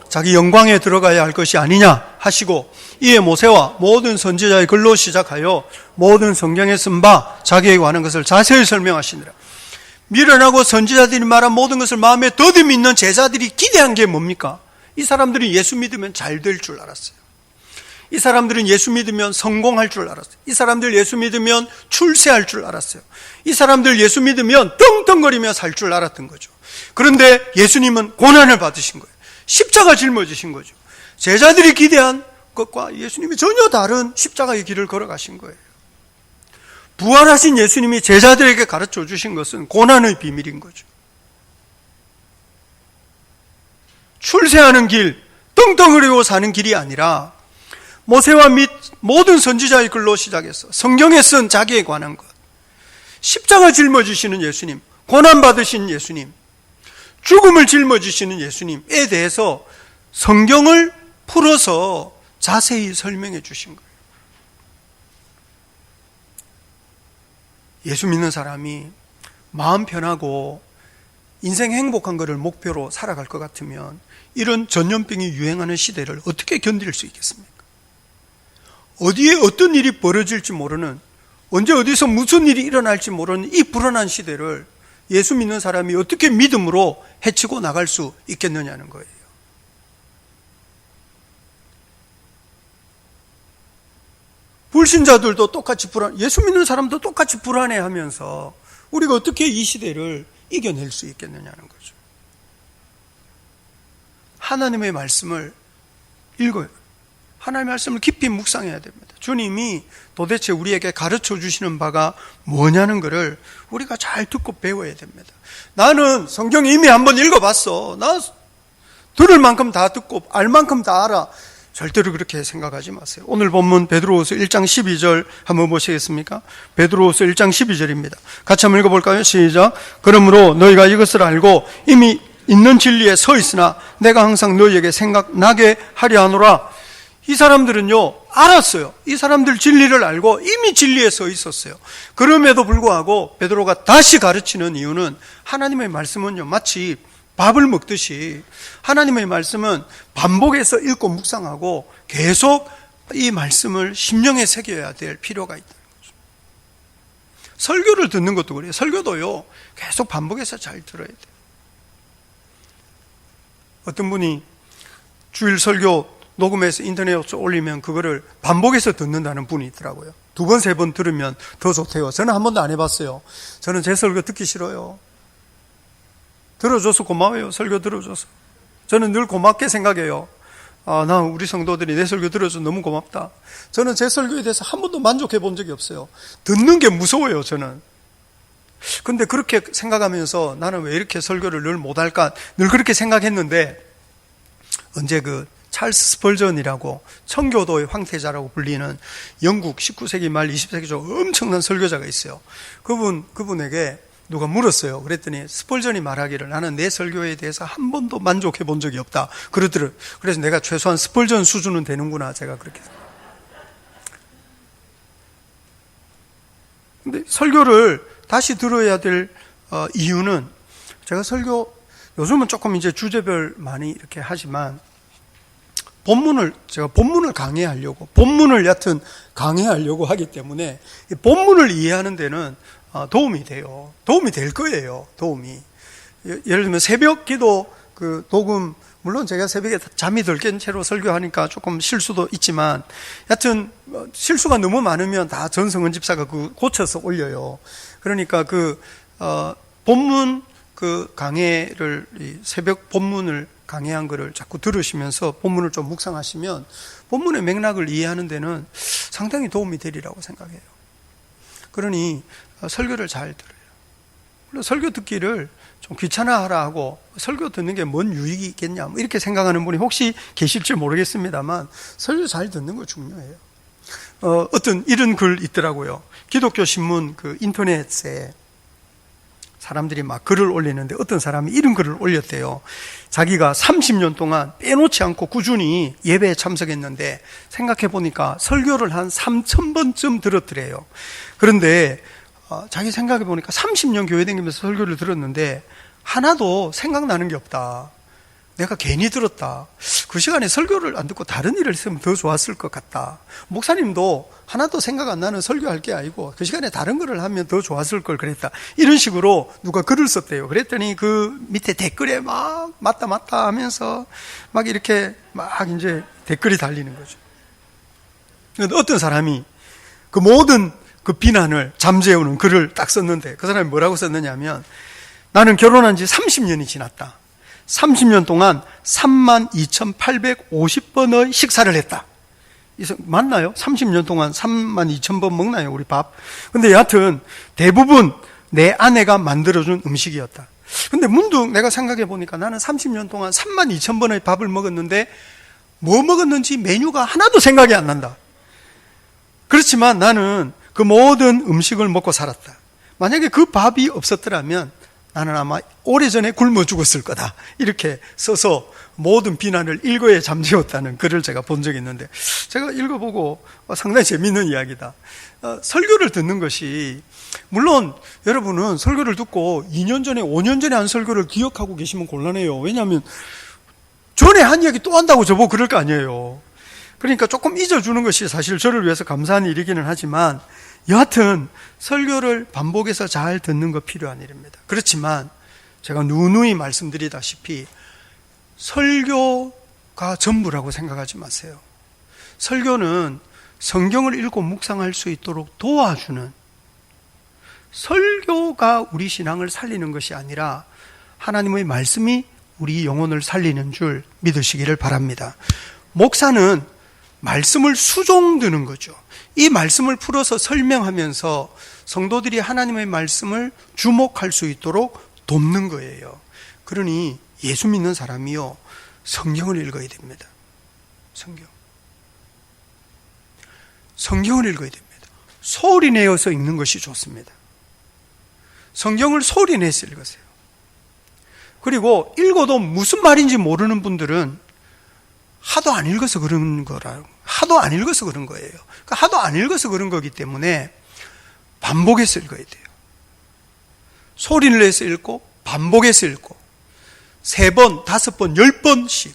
자기 영광에 들어가야 할 것이 아니냐 하시고, 이에 모세와 모든 선지자의 글로 시작하여 모든 성경에 쓴 바 자기에 관한 것을 자세히 설명하시니라. 밀어나고 선지자들이 말한 모든 것을 마음에 더듬 있는 제자들이 기대한 게 뭡니까? 이 사람들이 예수 믿으면 잘 될 줄 알았어요. 이 사람들은 예수 믿으면 성공할 줄 알았어요. 이 사람들 예수 믿으면 출세할 줄 알았어요. 이 사람들 예수 믿으면 떵떵거리며 살 줄 알았던 거죠. 그런데 예수님은 고난을 받으신 거예요. 십자가 짊어지신 거죠. 제자들이 기대한 것과 예수님이 전혀 다른 십자가의 길을 걸어가신 거예요. 부활하신 예수님이 제자들에게 가르쳐 주신 것은 고난의 비밀인 거죠. 출세하는 길, 떵떵거리고 사는 길이 아니라 모세와 및 모든 선지자의 글로 시작해서 성경에 쓴 자기에 관한 것, 십자가 짊어지시는 예수님, 고난받으신 예수님, 죽음을 짊어지시는 예수님에 대해서 성경을 풀어서 자세히 설명해 주신 거예요. 예수 믿는 사람이 마음 편하고 인생 행복한 것을 목표로 살아갈 것 같으면 이런 전염병이 유행하는 시대를 어떻게 견딜 수 있겠습니까? 어디에 어떤 일이 벌어질지 모르는, 언제 어디서 무슨 일이 일어날지 모르는 이 불안한 시대를 예수 믿는 사람이 어떻게 믿음으로 헤치고 나갈 수 있겠느냐는 거예요. 불신자들도 똑같이 예수 믿는 사람도 똑같이 불안해하면서 우리가 어떻게 이 시대를 이겨낼 수 있겠느냐는 거죠. 하나님의 말씀을 읽어요. 하나님의 말씀을 깊이 묵상해야 됩니다. 주님이 도대체 우리에게 가르쳐 주시는 바가 뭐냐는 것을 우리가 잘 듣고 배워야 됩니다. 나는 성경 이미 한번 읽어봤어. 나 들을 만큼 다 듣고 알 만큼 다 알아. 절대로 그렇게 생각하지 마세요. 오늘 본문 베드로후서 1장 12절 한번 보시겠습니까? 베드로후서 1장 12절입니다. 같이 한번 읽어볼까요? 시작. 그러므로 너희가 이것을 알고 이미 있는 진리에 서 있으나 내가 항상 너희에게 생각나게 하려 하노라. 이 사람들은요, 알았어요. 이 사람들 진리를 알고 이미 진리에 서 있었어요. 그럼에도 불구하고 베드로가 다시 가르치는 이유는 하나님의 말씀은요, 마치 밥을 먹듯이 하나님의 말씀은 반복해서 읽고 묵상하고 계속 이 말씀을 심령에 새겨야 될 필요가 있다는 거죠. 설교를 듣는 것도 그래요. 설교도요, 계속 반복해서 잘 들어야 돼요. 어떤 분이 주일 설교 녹음해서 인터넷에 올리면 그거를 반복해서 듣는다는 분이 있더라고요. 2번, 3번 들으면 더 좋대요. 저는 한 번도 안 해봤어요. 저는 제 설교 듣기 싫어요. 들어줘서 고마워요. 설교 들어줘서. 저는 늘 고맙게 생각해요. 나 우리 성도들이 내 설교 들어줘서 너무 고맙다. 저는 제 설교에 대해서 한 번도 만족해 본 적이 없어요. 듣는 게 무서워요, 저는. 근데 그렇게 생각하면서 나는 왜 이렇게 설교를 늘 못할까? 늘 그렇게 생각했는데, 언제 찰스 스펄전이라고 청교도의 황태자라고 불리는 영국 19세기 말 20세기 초 엄청난 설교자가 있어요. 그분에게 누가 물었어요. 그랬더니 스펄전이 말하기를 나는 내 설교에 대해서 한 번도 만족해 본 적이 없다. 그러더래요. 그래서 내가 최소한 스펄전 수준은 되는구나. 제가 그렇게. 근데 설교를 다시 들어야 될 이유는 제가 요즘은 조금 이제 주제별 많이 이렇게 하지만 제가 본문을 강해하려고, 본문을 얕은 강해하려고 하기 때문에 본문을 이해하는 데는 도움이 돼요. 도움이 될 거예요. 도움이. 예를 들면 새벽 기도 녹음, 물론 제가 새벽에 잠이 덜 깬 채로 설교하니까 조금 실수도 있지만, 여하튼 실수가 너무 많으면 다 전성은 집사가 고쳐서 올려요. 그러니까 본문 강해를, 새벽 본문을 강해한 거를 자꾸 들으시면서 본문을 좀 묵상하시면 본문의 맥락을 이해하는 데는 상당히 도움이 되리라고 생각해요. 그러니 설교를 잘 들어요. 물론 설교 듣기를 좀 귀찮아하라 하고 설교 듣는 게 뭔 유익이 있겠냐 이렇게 생각하는 분이 혹시 계실지 모르겠습니다만 설교 잘 듣는 거 중요해요. 어떤 이런 글 있더라고요. 기독교 신문 인터넷에 사람들이 막 글을 올리는데 어떤 사람이 이런 글을 올렸대요. 자기가 30년 동안 빼놓지 않고 꾸준히 예배에 참석했는데 생각해 보니까 설교를 한 3,000번쯤 들었더래요. 그런데 자기 생각해 보니까 30년 교회 다니면서 설교를 들었는데 하나도 생각나는 게 없다. 내가 괜히 들었다. 그 시간에 설교를 안 듣고 다른 일을 했으면 더 좋았을 것 같다. 목사님도 하나도 생각 안 나는 설교할 게 아니고 그 시간에 다른 거를 하면 더 좋았을 걸 그랬다. 이런 식으로 누가 글을 썼대요. 그랬더니 그 밑에 댓글에 막 맞다 하면서 막 이렇게 막 이제 댓글이 달리는 거죠. 그런데 어떤 사람이 그 모든 비난을 잠재우는 글을 딱 썼는데 그 사람이 뭐라고 썼느냐면 나는 결혼한 지 30년이 지났다. 30년 동안 32,850번의 식사를 했다. 맞나요? 30년 동안 32,000번 먹나요, 우리 밥? 근데 여하튼 대부분 내 아내가 만들어준 음식이었다. 근데 문득 내가 생각해 보니까 나는 30년 동안 32,000번의 밥을 먹었는데 뭐 먹었는지 메뉴가 하나도 생각이 안 난다. 그렇지만 나는 그 모든 음식을 먹고 살았다. 만약에 그 밥이 없었더라면 나는 아마 오래전에 굶어 죽었을 거다. 이렇게 써서 모든 비난을 일거에 잠재웠다는 글을 제가 본 적이 있는데 제가 읽어보고 상당히 재미있는 이야기다. 설교를 듣는 것이 물론 여러분은 설교를 듣고 2년 전에 5년 전에 한 설교를 기억하고 계시면 곤란해요. 왜냐하면 전에 한 이야기 또 한다고 저보고 그럴 거 아니에요. 그러니까 조금 잊어주는 것이 사실 저를 위해서 감사한 일이기는 하지만 여하튼 설교를 반복해서 잘 듣는 거 필요한 일입니다. 그렇지만 제가 누누이 말씀드리다시피 설교가 전부라고 생각하지 마세요. 설교는 성경을 읽고 묵상할 수 있도록 도와주는, 설교가 우리 신앙을 살리는 것이 아니라 하나님의 말씀이 우리 영혼을 살리는 줄 믿으시기를 바랍니다. 목사는 말씀을 수종드는 거죠. 이 말씀을 풀어서 설명하면서 성도들이 하나님의 말씀을 주목할 수 있도록 돕는 거예요. 그러니 예수 믿는 사람이요, 성경을 읽어야 됩니다. 성경을 읽어야 됩니다. 소리 내어서 읽는 것이 좋습니다. 성경을 소리 내서 읽으세요. 그리고 읽어도 무슨 말인지 모르는 분들은 하도 안 읽어서 그런 거예요. 그러니까 하도 안 읽어서 그런 거기 때문에 반복해서 읽어야 돼요. 소리를 내서 읽고 반복해서 읽고 3번, 5번, 10번씩.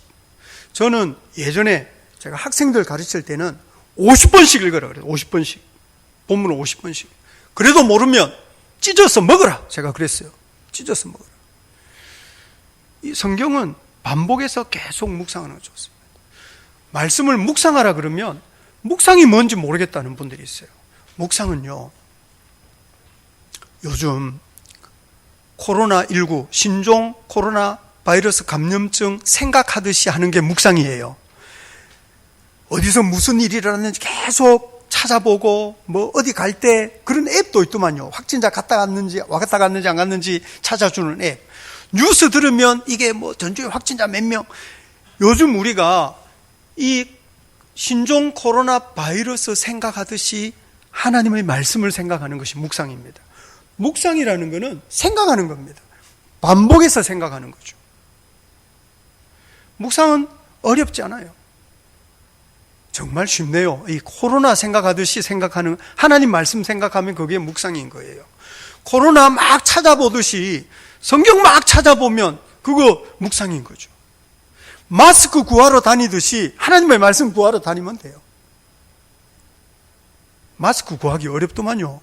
저는 예전에 제가 학생들 가르칠 때는 50번씩 읽으라 그래요. 50번씩. 본문을 50번씩. 그래도 모르면 찢어서 먹어라. 제가 그랬어요. 찢어서 먹어라. 이 성경은 반복해서 계속 묵상하는 게 좋습니다. 말씀을 묵상하라 그러면 묵상이 뭔지 모르겠다는 분들이 있어요. 묵상은요, 요즘 코로나19 신종 코로나 바이러스 감염증 생각하듯이 하는 게 묵상이에요. 어디서 무슨 일이 일어났는지 계속 찾아보고 뭐 어디 갈 때 그런 앱도 있더만요. 확진자 갔다 갔는지 안 갔는지 찾아주는 앱. 뉴스 들으면 이게 뭐 전주에 확진자 몇 명. 요즘 우리가 이 신종 코로나 바이러스 생각하듯이 하나님의 말씀을 생각하는 것이 묵상입니다. 묵상이라는 것은 생각하는 겁니다. 반복해서 생각하는 거죠. 묵상은 어렵지 않아요. 정말 쉽네요. 이 코로나 생각하듯이 생각하는, 하나님 말씀 생각하면 그게 묵상인 거예요. 코로나 막 찾아보듯이 성경 막 찾아보면 그거 묵상인 거죠. 마스크 구하러 다니듯이 하나님의 말씀 구하러 다니면 돼요. 마스크 구하기 어렵더만요.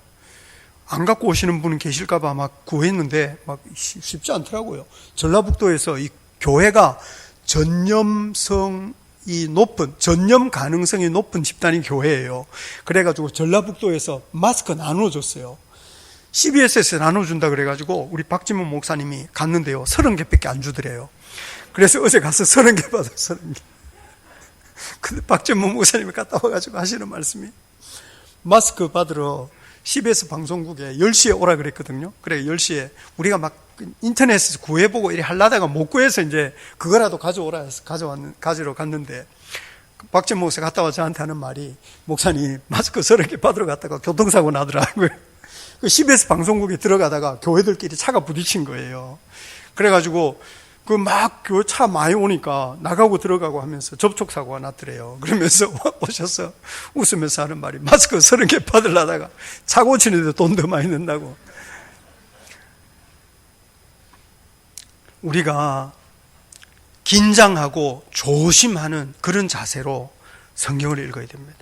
안 갖고 오시는 분 계실까봐 막 구했는데 막 쉽지 않더라고요. 전라북도에서 이 교회가 전염 가능성이 높은 집단인 교회예요. 그래가지고 전라북도에서 마스크 나눠줬어요. CBS에서 나눠준다 그래가지고 우리 박진문 목사님이 갔는데요. 30개밖에 안 주더래요. 그래서 어제 가서 30개 받았어요. 30개. 근데 박진문 목사님이 갔다 와가지고 하시는 말씀이, 마스크 받으러 CBS 방송국에 10시에 오라 그랬거든요. 그래 10시에 우리가 막 인터넷에서 구해보고 이래 하려다가 못 구해서 이제 그거라도 가져오라 해서 가지러 갔는데, 박진문 목사 갔다 와 저한테 하는 말이, 목사님 마스크 30개 받으러 갔다가 교통사고 나더라고요. 그 CBS 방송국에 들어가다가 교회들끼리 차가 부딪힌 거예요. 그래가지고 그 막 그 차 많이 오니까 나가고 들어가고 하면서 접촉사고가 났더래요. 그러면서 오셔서 웃으면서 하는 말이, 마스크 30개 받으려다가 차 고치는데 돈 더 많이 낸다고. 우리가 긴장하고 조심하는 그런 자세로 성경을 읽어야 됩니다.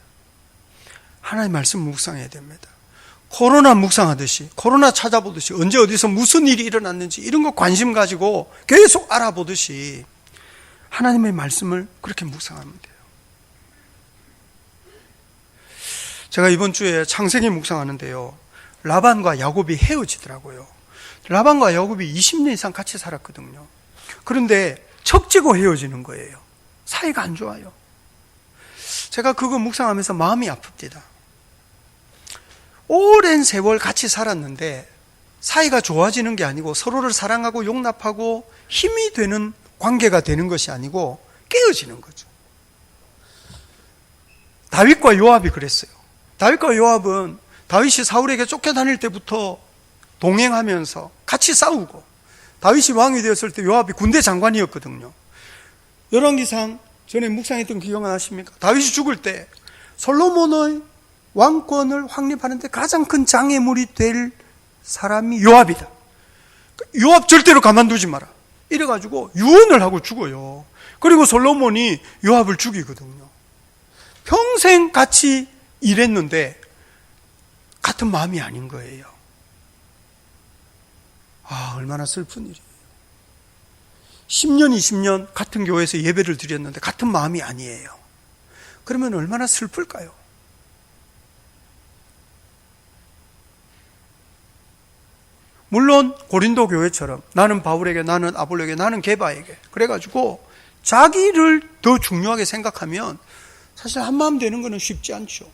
하나님의 말씀 묵상해야 됩니다. 코로나 묵상하듯이, 코로나 찾아보듯이, 언제 어디서 무슨 일이 일어났는지 이런 거 관심 가지고 계속 알아보듯이 하나님의 말씀을 그렇게 묵상하면 돼요. 제가 이번 주에 창세기 묵상하는데요, 라반과 야곱이 헤어지더라고요. 라반과 야곱이 20년 이상 같이 살았거든요. 그런데 척지고 헤어지는 거예요. 사이가 안 좋아요. 제가 그거 묵상하면서 마음이 아픕니다. 오랜 세월 같이 살았는데 사이가 좋아지는 게 아니고 서로를 사랑하고 용납하고 힘이 되는 관계가 되는 것이 아니고 깨어지는 거죠. 다윗과 요압이 그랬어요. 다윗과 요압은 다윗이 사울에게 쫓겨다닐 때부터 동행하면서 같이 싸우고, 다윗이 왕이 되었을 때 요압이 군대 장관이었거든요. 열왕기상 전에 묵상했던 기억 나십니까? 다윗이 죽을 때 솔로몬의 왕권을 확립하는데 가장 큰 장애물이 될 사람이 요압이다. 요압 절대로 가만두지 마라. 이래가지고 유언을 하고 죽어요. 그리고 솔로몬이 요압을 죽이거든요. 평생 같이 일했는데 같은 마음이 아닌 거예요. 아, 얼마나 슬픈 일이에요. 10년, 20년 같은 교회에서 예배를 드렸는데 같은 마음이 아니에요. 그러면 얼마나 슬플까요? 물론 고린도 교회처럼 나는 바울에게, 나는 아볼로에게, 나는 게바에게, 그래가지고 자기를 더 중요하게 생각하면 사실 한마음 되는 것은 쉽지 않죠.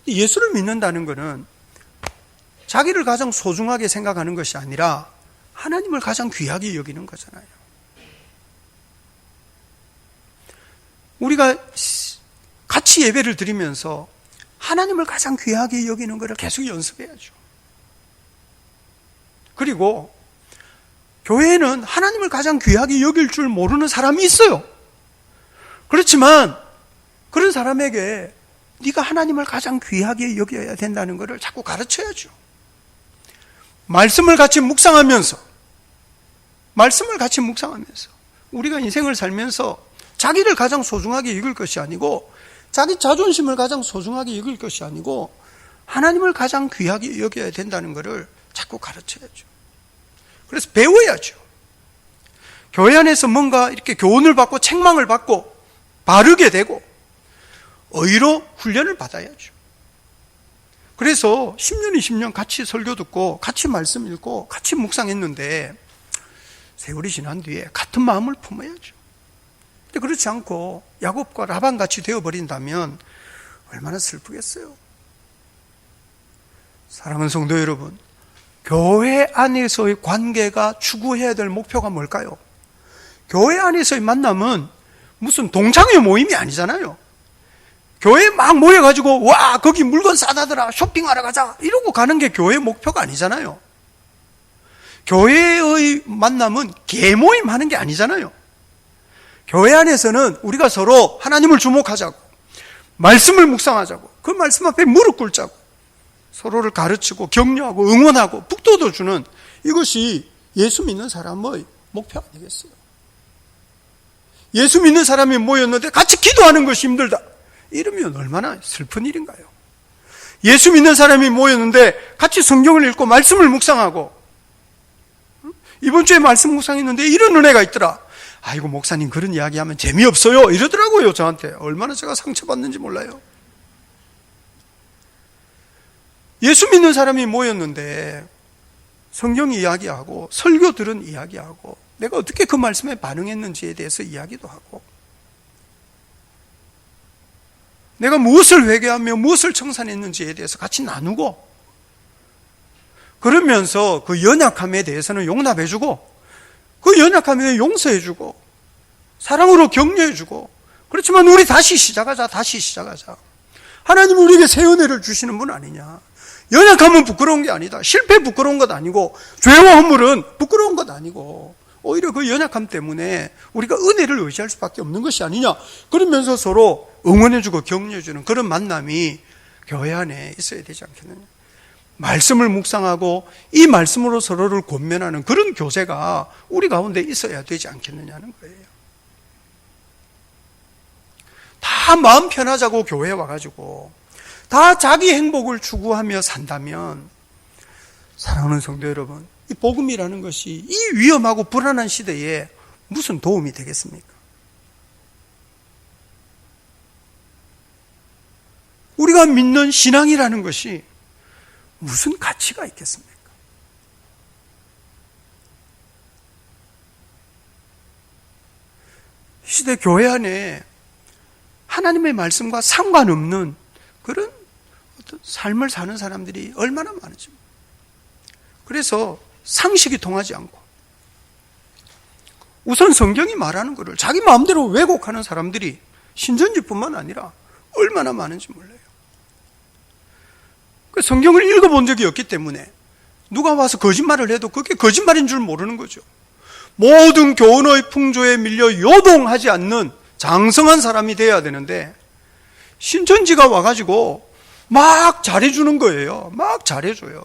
예수를 믿는다는 것은 자기를 가장 소중하게 생각하는 것이 아니라 하나님을 가장 귀하게 여기는 거잖아요. 우리가 같이 예배를 드리면서 하나님을 가장 귀하게 여기는 것을 계속 연습해야죠. 그리고 교회에는 하나님을 가장 귀하게 여길 줄 모르는 사람이 있어요. 그렇지만 그런 사람에게 네가 하나님을 가장 귀하게 여겨야 된다는 것을 자꾸 가르쳐야죠. 말씀을 같이 묵상하면서 우리가 인생을 살면서 자기를 가장 소중하게 여길 것이 아니고, 자기 자존심을 가장 소중하게 여길 것이 아니고 하나님을 가장 귀하게 여겨야 된다는 것을 자꾸 가르쳐야죠. 그래서 배워야죠. 교회 안에서 뭔가 이렇게 교훈을 받고 책망을 받고 바르게 되고 의로 훈련을 받아야죠. 그래서 10년, 20년 같이 설교 듣고 같이 말씀 읽고 같이 묵상했는데 세월이 지난 뒤에 같은 마음을 품어야죠. 근데 그렇지 않고 야곱과 라반같이 되어버린다면 얼마나 슬프겠어요. 사랑하는 성도 여러분, 교회 안에서의 관계가 추구해야 될 목표가 뭘까요? 교회 안에서의 만남은 무슨 동창회 모임이 아니잖아요. 교회에 막 모여가지고 와 거기 물건 싸다더라 쇼핑하러 가자 이러고 가는 게 교회의 목표가 아니잖아요. 교회의 만남은 개모임 하는 게 아니잖아요. 교회 안에서는 우리가 서로 하나님을 주목하자고, 말씀을 묵상하자고, 그 말씀 앞에 무릎 꿇자고, 서로를 가르치고 격려하고 응원하고 북돋워주는, 이것이 예수 믿는 사람의 목표 아니겠어요? 예수 믿는 사람이 모였는데 같이 기도하는 것이 힘들다, 이러면 얼마나 슬픈 일인가요? 예수 믿는 사람이 모였는데 같이 성경을 읽고 말씀을 묵상하고, 이번 주에 말씀 묵상했는데 이런 은혜가 있더라, 아이고 목사님 그런 이야기하면 재미없어요 이러더라고요. 저한테 얼마나 제가 상처받는지 몰라요. 예수 믿는 사람이 모였는데 성경 이야기하고 설교 들은 이야기하고 내가 어떻게 그 말씀에 반응했는지에 대해서 이야기도 하고, 내가 무엇을 회개하며 무엇을 청산했는지에 대해서 같이 나누고, 그러면서 그 연약함에 대해서는 용납해주고, 그 연약함에 용서해주고, 사랑으로 격려해주고, 그렇지만 우리 다시 시작하자. 하나님은 우리에게 새 은혜를 주시는 분 아니냐. 연약함은 부끄러운 게 아니다. 실패 부끄러운 것 아니고, 죄와 허물은 부끄러운 것 아니고, 오히려 그 연약함 때문에 우리가 은혜를 의지할 수밖에 없는 것이 아니냐. 그러면서 서로 응원해주고 격려해주는 그런 만남이 교회 안에 있어야 되지 않겠느냐. 말씀을 묵상하고 이 말씀으로 서로를 권면하는 그런 교제가 우리 가운데 있어야 되지 않겠느냐는 거예요. 다 마음 편하자고 교회에 와가지고 다 자기 행복을 추구하며 산다면, 사랑하는 성도 여러분, 이 복음이라는 것이 이 위험하고 불안한 시대에 무슨 도움이 되겠습니까? 우리가 믿는 신앙이라는 것이 무슨 가치가 있겠습니까? 시대 교회 안에 하나님의 말씀과 상관없는 그런 어떤 삶을 사는 사람들이 얼마나 많은지. 그래서 상식이 통하지 않고 우선 성경이 말하는 것을 자기 마음대로 왜곡하는 사람들이 신천지뿐만 아니라 얼마나 많은지 몰라요. 성경을 읽어본 적이 없기 때문에 누가 와서 거짓말을 해도 그게 거짓말인 줄 모르는 거죠. 모든 교훈의 풍조에 밀려 요동하지 않는 장성한 사람이 돼야 되는데, 신천지가 와가지고 막 잘해주는 거예요. 막 잘해줘요.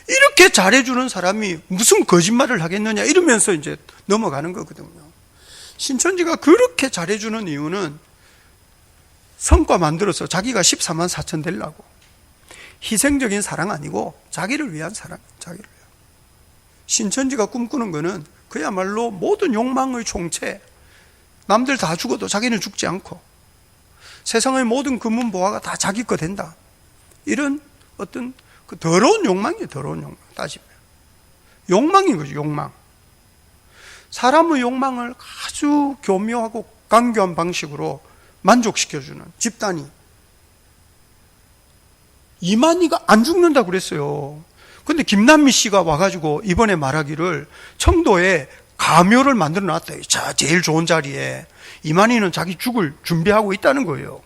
이렇게 잘해주는 사람이 무슨 거짓말을 하겠느냐 이러면서 이제 넘어가는 거거든요. 신천지가 그렇게 잘해주는 이유는 성과 만들어서 자기가 14만 4천 되려고, 희생적인 사랑 아니고 자기를 위한 사랑, 자기를 위한. 신천지가 꿈꾸는 거는 그야말로 모든 욕망의 총체, 남들 다 죽어도 자기는 죽지 않고 세상의 모든 금은보화가 다 자기 거 된다, 이런 어떤 그 더러운 욕망이에요. 더러운 욕망. 따지면 욕망인 거죠. 욕망. 사람의 욕망을 아주 교묘하고 강교한 방식으로 만족시켜주는 집단이, 이만희가 안 죽는다고 그랬어요. 근데 김남미 씨가 와가지고 이번에 말하기를 청도에 가묘를 만들어 놨다. 자, 제일 좋은 자리에 이만희는 자기 죽을 준비하고 있다는 거예요.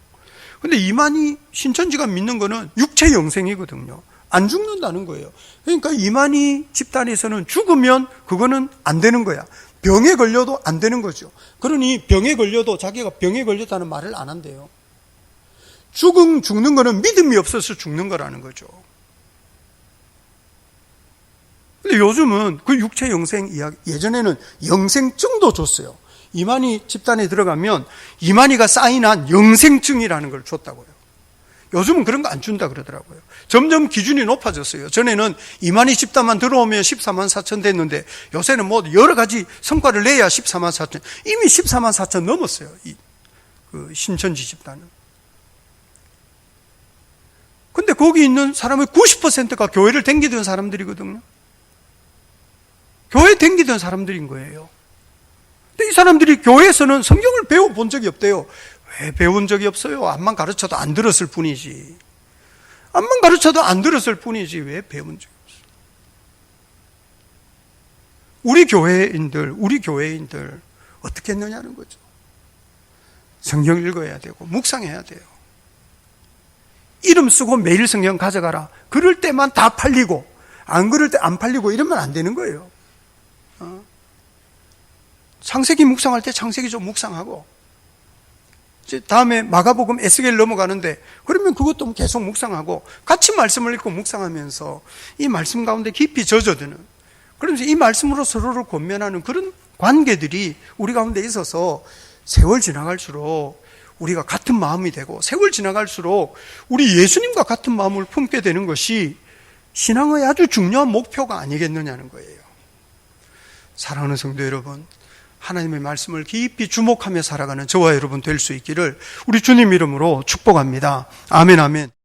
근데 이만희, 신천지가 믿는 거는 육체 영생이거든요. 안 죽는다는 거예요. 그러니까 이만희 집단에서는 죽으면 그거는 안 되는 거야. 병에 걸려도 안 되는 거죠. 그러니 병에 걸려도 자기가 병에 걸렸다는 말을 안 한대요. 죽는 거는 믿음이 없어서 죽는 거라는 거죠. 근데 요즘은 그 육체 영생 이야기, 예전에는 영생증도 줬어요. 이만희 집단에 들어가면 이만희가 사인한 영생증이라는 걸 줬다고요. 요즘은 그런 거 안 준다 그러더라고요. 점점 기준이 높아졌어요. 전에는 이만희 집단만 들어오면 14만 4천 됐는데 요새는 뭐 여러 가지 성과를 내야 14만 4천, 이미 14만 4천 넘었어요. 그 신천지 집단은. 근데 거기 있는 사람의 90%가 교회를 댕기던 사람들이거든요. 교회 댕기던 사람들인 거예요. 근데 이 사람들이 교회에서는 성경을 배워본 적이 없대요. 왜 배운 적이 없어요? 암만 가르쳐도 안 들었을 뿐이지. 암만 가르쳐도 안 들었을 뿐이지 왜 배운 적이 없어요? 우리 교회인들 어떻게 했느냐는 거죠. 성경 읽어야 되고 묵상해야 돼요. 이름 쓰고 매일 성경 가져가라. 그럴 때만 다 팔리고 안 그럴 때 안 팔리고 이러면 안 되는 거예요. 창세기 묵상할 때 창세기 좀 묵상하고, 이제 다음에 마가복음 에스겔 넘어가는데 그러면 그것도 계속 묵상하고 같이 말씀을 읽고 묵상하면서 이 말씀 가운데 깊이 젖어드는, 그러면서 이 말씀으로 서로를 권면하는 그런 관계들이 우리 가운데 있어서 세월 지나갈수록 우리가 같은 마음이 되고, 세월 지나갈수록 우리 예수님과 같은 마음을 품게 되는 것이 신앙의 아주 중요한 목표가 아니겠느냐는 거예요. 사랑하는 성도 여러분, 하나님의 말씀을 깊이 주목하며 살아가는 저와 여러분 될 수 있기를 우리 주님 이름으로 축복합니다. 아멘, 아멘.